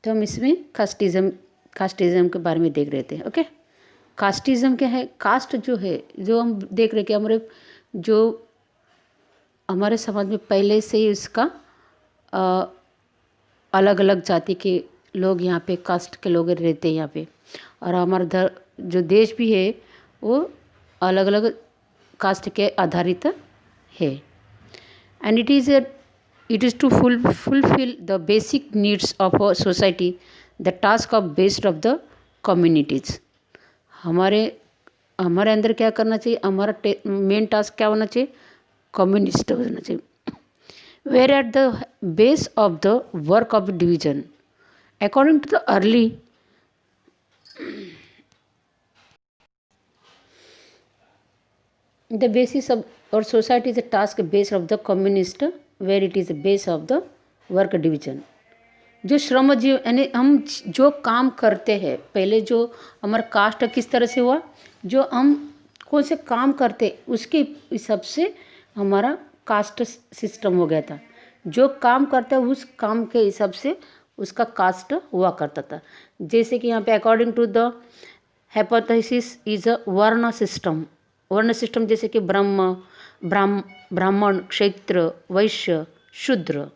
तो हम इसमें कास्टिज़म के बारे में देख रहे थे। ओके, कास्टिज़म क्या है? कास्ट जो है, जो हम देख रहे कि हमारे समाज में पहले से ही उसका अलग अलग जाति के लोग यहाँ पे, कास्ट के लोग रहते हैं यहाँ पे। और हमारा जो देश भी है वो अलग अलग कास्ट के आधारित है। And it is to fulfill the basic needs of a society, the task of based of the communities। हमारे हमारे अंदर क्या करना चाहिए? हमारा मेन टास्क क्या होना चाहिए? कम्युनिस्ट होना चाहिए। Where at the base of the work of division according to the early the basis of our society is a task base of the communist, where it is the base of the work division। जो श्रमजीव यानी हम जो काम करते हैं, पहले जो हमारा कास्ट किस तरह से हुआ, जो हम कौन से काम करते उसके हिसाब से हमारा कास्ट सिस्टम हो गया था। जो काम करता है उस काम के हिसाब से उसका कास्ट हुआ करता था। जैसे कि यहाँ पे according to the hypothesis is a varna system. वर्ण सिस्टम जैसे कि ब्राह्मण, क्षत्रिय, वैश्य, शूद्र,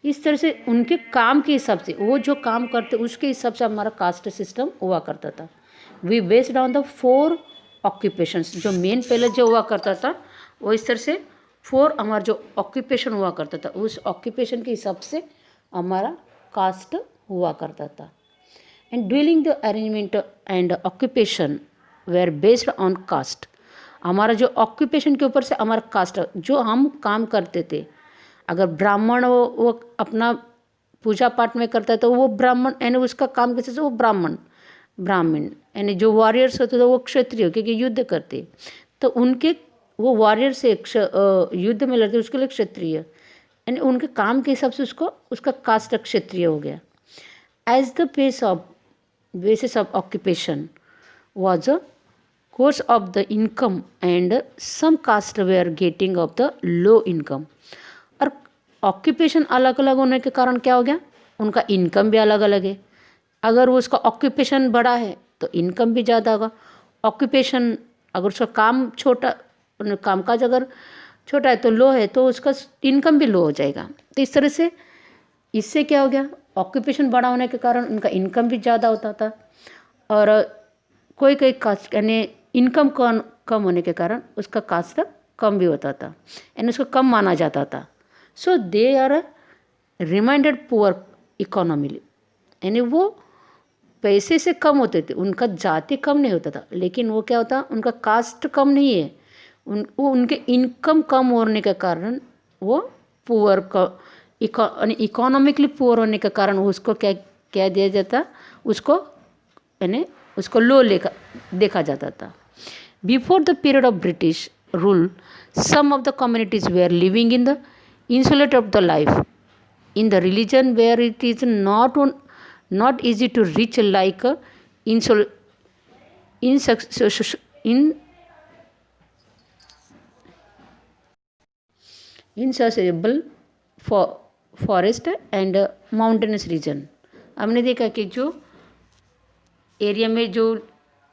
इस तरह से उनके काम के हिसाब से, वो जो काम करते उसके हिसाब से हमारा कास्ट सिस्टम हुआ करता था। We based on the 4 occupations. जो मेन पहले जो हुआ करता था वो इस तरह से 4 हमारा जो ऑक्यूपेशन हुआ करता था उस ऑक्यूपेशन के हिसाब से हमारा कास्ट हुआ करता था। And during the arrangement and occupation were based on caste. हमारा जो ऑक्यूपेशन के ऊपर से हमारा कास्ट, जो हम काम करते थे, अगर ब्राह्मण वो अपना पूजा पाठ में करता है तो वो ब्राह्मण, यानी उसका काम कैसे, वो ब्राह्मण, यानी जो वॉरियर्स होते थे वो क्षत्रिय, क्योंकि युद्ध करते तो उनके वो वॉरियर से युद्ध में लड़ते उसके लिए क्षत्रिय, यानी उनके काम के हिसाब से उसका कास्ट क्षत्रिय हो गया। As the basis of occupation was a course of the income and some caste were getting of the low income। और ऑक्यूपेशन अलग अलग होने के कारण क्या हो गया, उनका इनकम भी अलग अलग है। अगर वो उसका ऑक्यूपेशन बड़ा है तो इनकम भी ज़्यादा होगा। ऑक्यूपेशन अगर उसका कामकाज अगर छोटा है तो लो है तो उसका इनकम भी लो हो जाएगा। तो इस तरह से इससे क्या हो गया, ऑक्यूपेशन बड़ा होने के कारण उनका इनकम भी ज़्यादा होता था। और कोई कास्ट यानी इनकम कम होने के कारण उसका कास्ट कम भी होता था, यानी उसको कम माना जाता था। सो दे आर रिमाइंडेड पुअर इकोनॉमिली, यानी वो पैसे से कम होते थे, उनका जाति कम नहीं होता था, लेकिन वो क्या होता, उनका कास्ट कम नहीं है, उनके इनकम कम होने के कारण वो पुअर इकोनॉमिकली पुअर होने के कारण उसको क्या दिया जाता, उसको यानी उसको लो देखा जाता था। Before the period of British rule some of the communities were living in the insulate of the life in the religion where it is not easy to reach like inaccessible forest and mountainous region. हमने देखा कि जो area में जो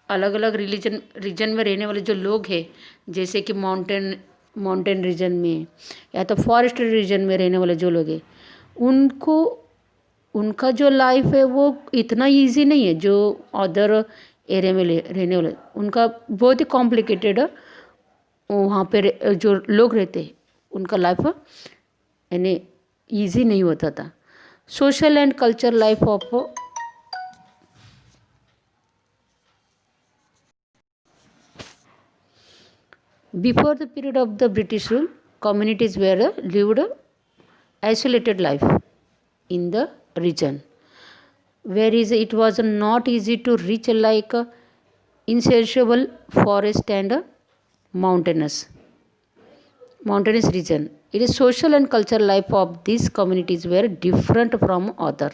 अलग अलग reason में रहने वाले जो लोग हैं, जैसे कि माउंटेन रीजन में या तो फॉरेस्ट रीजन में रहने वाले जो लोग हैं, उनका जो लाइफ है वो इतना इजी नहीं है जो अदर एरिया में रहने वाले, उनका बहुत ही कॉम्प्लिकेटेड वहाँ पे जो लोग रहते हैं उनका लाइफ यानी ईजी नहीं होता था। Social and culture life of Before the period of the British rule, communities were lived isolated life in the region, whereas it was not easy to reach like insatiable forest and mountainous region. It is social and cultural life of these communities were different from other।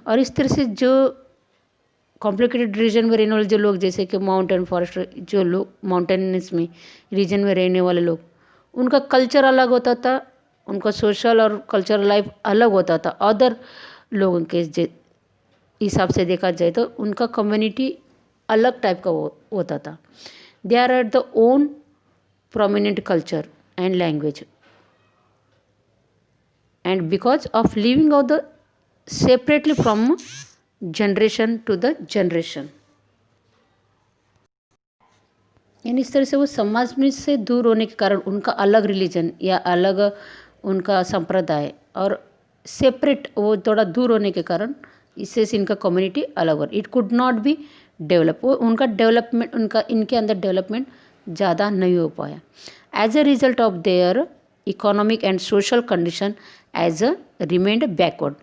और इस तरह से जो complicated reason में रहने वाले जो लोग, जैसे कि माउंटेन फॉरेस्ट जो लोग माउंटेनस में रीजन में रहने वाले लोग, उनका कल्चर अलग होता था, उनका सोशल और कल्चरल लाइफ अलग होता था अदर लोगों के हिसाब से देखा जाए तो उनका कम्युनिटी अलग टाइप का होता था. They are at the own prominent culture and language, and because of living out the separately from generation to the generation. यानी इस तरह से वो समाज में से दूर होने के कारण उनका अलग रिलीजन या अलग उनका संप्रदाय और सेपरेट वो थोड़ा दूर होने के कारण इससे इनका कम्युनिटी अलग हो. It could not be develop. वो उनका डेवलपमेंट उनका इनके अंदर डेवलपमेंट ज़्यादा नहीं हो पाया. As a result of their economic and social condition as a remained backward.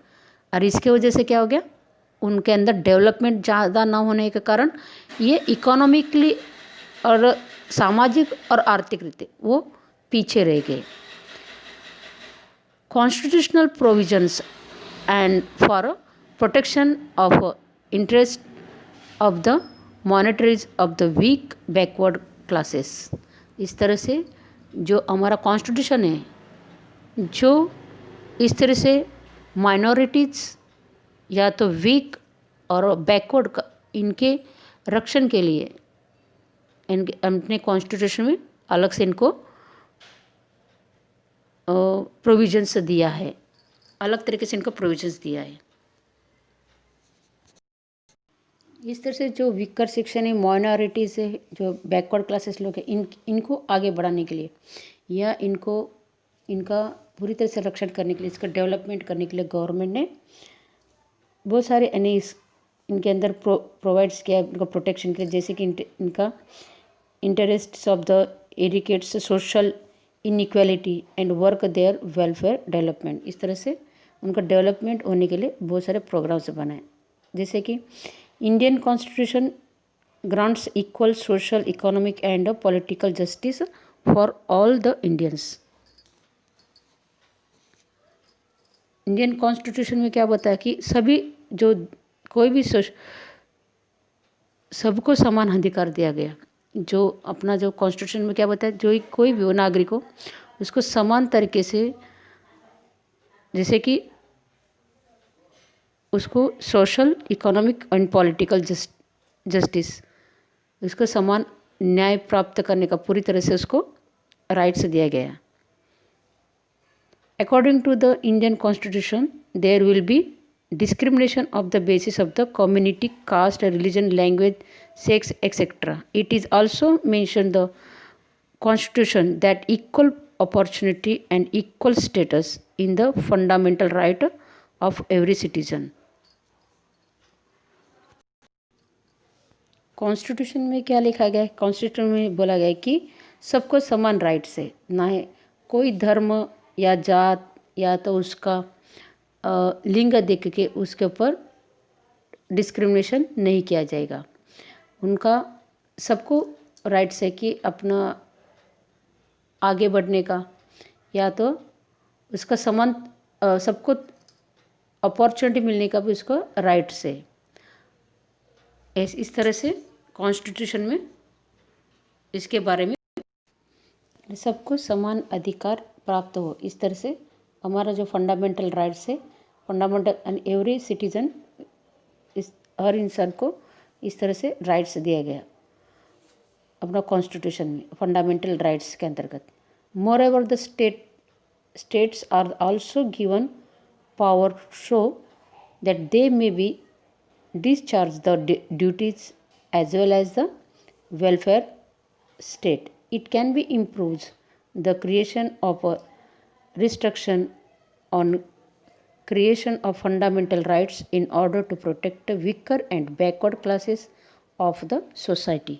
और इसके वजह से क्या हो गया, उनके अंदर डेवलपमेंट ज़्यादा ना होने के कारण ये इकोनॉमिकली और सामाजिक और आर्थिक रीति वो पीछे रह गए. Constitutional provisions and for protection of interest of the minorities of the weak backward classes. इस तरह से जो हमारा कॉन्स्टिट्यूशन है, जो इस तरह से माइनॉरिटीज़ या तो वीक और बैकवर्ड का इनके रक्षण के लिए इनके अपने कॉन्स्टिट्यूशन में अलग से इनको प्रोविजंस दिया है, अलग तरीके से इनको प्रोविजंस दिया है. इस तरह से जो वीकर सेक्शन है, माइनॉरिटीज़ है, जो बैकवर्ड क्लासेस लोग हैं, इनको आगे बढ़ाने के लिए या इनका पूरी तरह से रक्षण करने के लिए, इसका डेवलपमेंट करने के लिए गवर्नमेंट ने बहुत सारे इनके अंदर प्रोवाइड्स किया इनका प्रोटेक्शन के लिए. जैसे कि इनका interests of the eradicates social inequality and work their welfare development. इस तरह से उनका डेवलपमेंट होने के लिए बहुत सारे प्रोग्राम्स बनाए. जैसे कि Indian constitution grants equal social economic and political justice for all the Indians. Indian constitution में क्या बताया कि सभी जो कोई भी सबको समान अधिकार दिया गया. जो अपना जो कॉन्स्टिट्यूशन में क्या बताया, जो कोई भी हो नागरिक हो उसको समान तरीके से, जैसे कि उसको social economic and political justice, उसको समान न्याय प्राप्त करने का पूरी तरह से उसको राइट्स दिया गया. According to the Indian constitution there will be discrimination of the basis of the community, caste, religion, language, sex, etc. It is also mentioned the constitution that equal opportunity and equal status in the fundamental right of every citizen. Constitution में क्या लिखा गया है? Constitution में बोला गया है कि सबको समान राइट्स है, ना है कोई धर्म या जात या तो उसका लिंग देख के उसके ऊपर डिस्क्रिमिनेशन नहीं किया जाएगा. उनका सबको राइट्स है कि अपना आगे बढ़ने का या तो उसका समान सबको अपॉर्चुनिटी मिलने का भी उसको राइट्स है. इस तरह से कॉन्स्टिट्यूशन में इसके बारे में सबको समान अधिकार प्राप्त हो. इस तरह से हमारा जो फंडामेंटल राइट्स है, फंडामेंटल एंड एवरी सिटीजन, इस हर इंसान को इस तरह से राइट्स दिया गया अपना कॉन्स्टिट्यूशन में फंडामेंटल राइट्स के अंतर्गत. Moreover the states are also given power so that they may be discharge the duties as well as the welfare state. It can be improve the creation of a restriction on creation of fundamental rights in order to protect the weaker and backward classes of the society.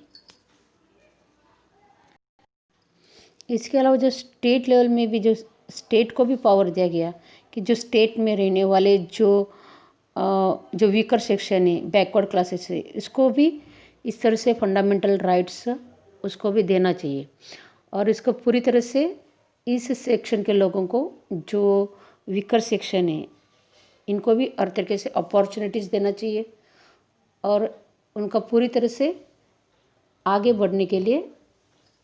इसके अलावा जो state level में भी जो state को भी power दिया गया कि जो स्टेट में रहने वाले जो वीकर सेक्शन है, बैकवर्ड क्लासेस है, इसको भी इस तरह से फंडामेंटल राइट्स उसको भी देना चाहिए. और इसको पूरी तरह से इस सेक्शन के लोगों को, जो वीकर सेक्शन है, इनको भी हर तरीके से अपॉर्चुनिटीज़ देना चाहिए और उनका पूरी तरह से आगे बढ़ने के लिए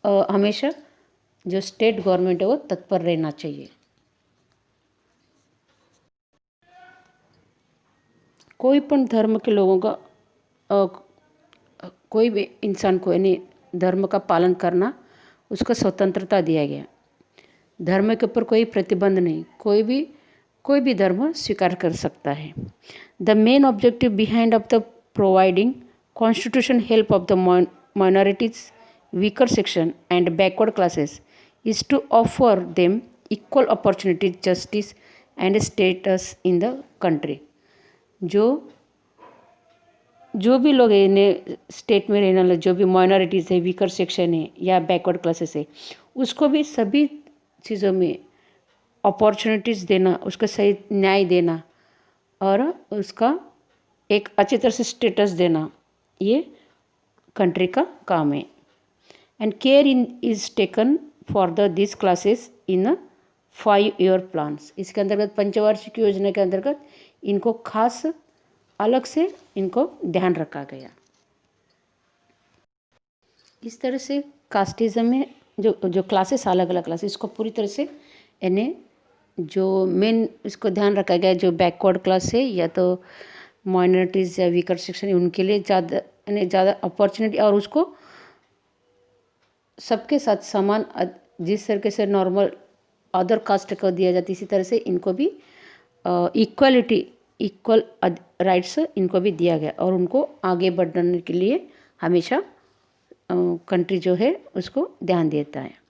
हमेशा जो स्टेट गवर्नमेंट है वो तत्पर रहना चाहिए. कोई पण धर्म के लोगों का कोई भी इंसान को यानी धर्म का पालन करना उसको स्वतंत्रता दिया गया। धर्म के ऊपर कोई प्रतिबंध नहीं, कोई भी धर्म स्वीकार कर सकता है। The main objective behind of the providing constitution help of the minorities, weaker section and backward classes is to offer them equal opportunities, justice and status in the country. जो भी लोग इन्हें स्टेट में रहने वाले जो भी माइनॉरिटीज़ है, वीकर सेक्शन है या बैकवर्ड क्लासेस है, उसको भी सभी चीज़ों में अपॉर्चुनिटीज़ देना, उसका सही न्याय देना और उसका एक अच्छी तरह से स्टेटस देना, ये कंट्री का काम है। And care is taken for this classes in 5-year plans. इसके अंतर्गत पंचवार्षिक योजना के अंतर्गत इनको खास अलग से इनको ध्यान रखा गया। इस तरह से कास्टिज़म में जो क्लासेस अलग अलग क्लासेस इसको पूरी तरह से यानी जो मेन इसको ध्यान रखा गया, जो बैकवर्ड क्लास है या तो माइनॉरिटीज़ या वीकर सेक्शन है, उनके लिए ज़्यादा अपॉर्चुनिटी और उसको सबके साथ समान जिस तरीके से नॉर्मल अदर कास्ट को दिया जाता है, इसी तरह से इनको भी इक्वल राइट्स इनको भी दिया गया और उनको आगे बढ़ने के लिए हमेशा कंट्री जो है उसको ध्यान देता है।